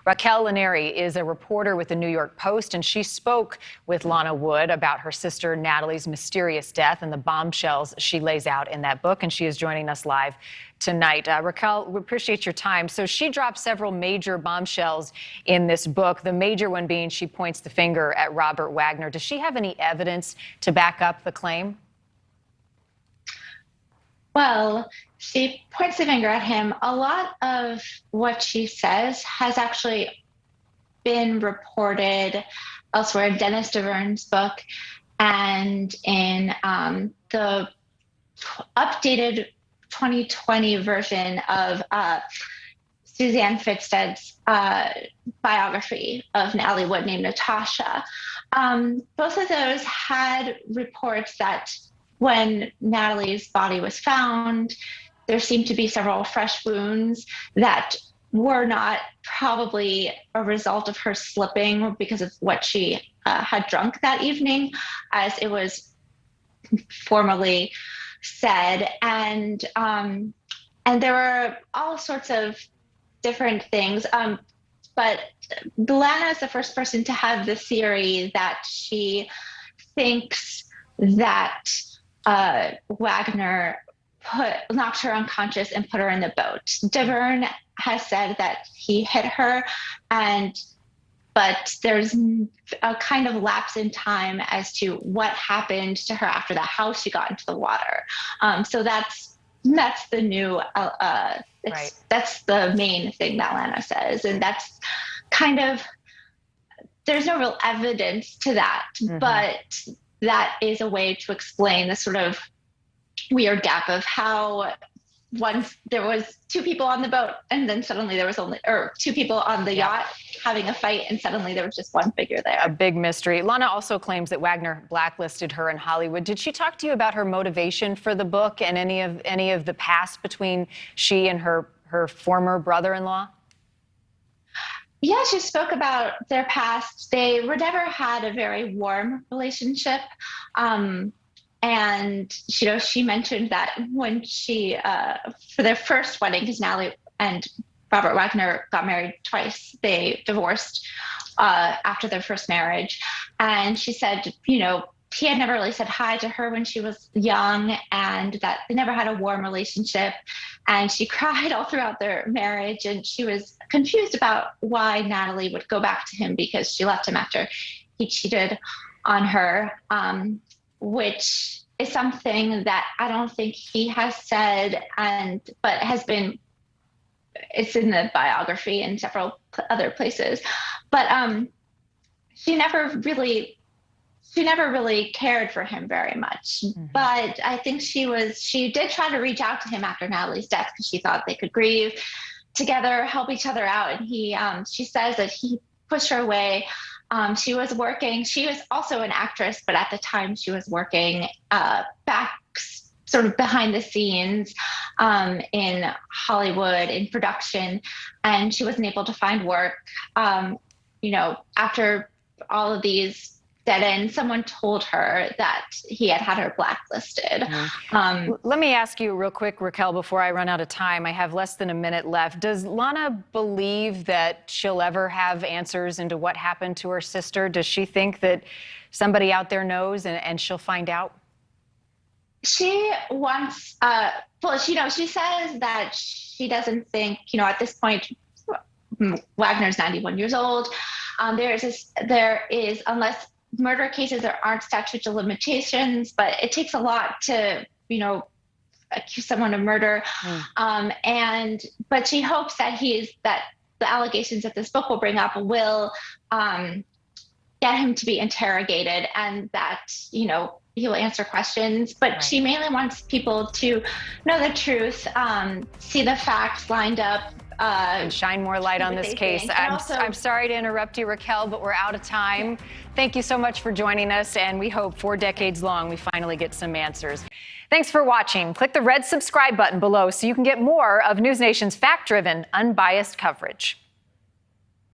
Raquel Laneri is a reporter with the New York Post, and she spoke with Natalie Wood about her sister Natalie's mysterious death and the bombshells she lays out in that book. And she is joining us live tonight. Raquel, we appreciate your time. So she dropped several major bombshells in this book, the major one being she points the finger at Robert Wagner. Does she have any evidence to back up the claim? Well, she points the finger at him. A lot of what she says has actually been reported elsewhere in Dennis DeVern's book and in the updated 2020 version of Suzanne Fitzstead's biography of Natalie Wood named Natasha. Both of those had reports that when Natalie's body was found, there seemed to be several fresh wounds that were not probably a result of her slipping because of what she had drunk that evening, as it was formerly said. And there were all sorts of different things. But Lana is the first person to have the theory that she thinks that Wagner knocked her unconscious and put her in the boat. DeVern has said that he hit her, but there's a kind of lapse in time as to what happened to her after that, how she got into the water. So that's the new, right. That's the main thing that Lana says. And that's kind of, there's no real evidence to that, but that is a way to explain the sort of weird gap of how once there was two people on the boat and then suddenly there was two people on the yacht having a fight and suddenly there was just one figure there. A big mystery. Lana also claims that Wagner blacklisted her in Hollywood. Did she talk to you about her motivation for the book and any of the past between she and her former brother-in-law? Yeah, she spoke about their past. They never had a very warm relationship. And, she mentioned that when she, for their first wedding, because Natalie and Robert Wagner got married twice, they divorced after their first marriage. And she said, he had never really said hi to her when she was young and that they never had a warm relationship. And she cried all throughout their marriage. And she was confused about why Natalie would go back to him because she left him after he cheated on her, which is something that I don't think he has said, but has been, it's in the biography and several other places. But she never really cared for him very much. But I think she did try to reach out to him after Natalie's death because she thought they could grieve together, help each other out. And she says that he pushed her away. She was working. She was also an actress, but at the time she was working back sort of behind the scenes in Hollywood in production. And she wasn't able to find work. After all of these dead ends, someone told her that he had her blacklisted. Let me ask you real quick, Raquel, before I run out of time. I have less than a minute left. Does Lana believe that she'll ever have answers into what happened to her sister? Does she think that somebody out there knows and she'll find out? She wants, she says that she doesn't think, at this point, Wagner's 91 years old. There is, unless murder cases, there aren't statutes of limitations, but it takes a lot to, accuse someone of murder. But she hopes that the allegations that this book will bring up will get him to be interrogated and that, he'll answer questions. But she mainly wants people to know the truth, see the facts lined up, and shine more light on this case. I'm sorry to interrupt you, Raquel, but we're out of time. Thank you so much for joining us, and we hope 4 decades long we finally get some answers. Thanks for watching. Click the red subscribe button below so you can get more of NewsNation's fact-driven, unbiased coverage.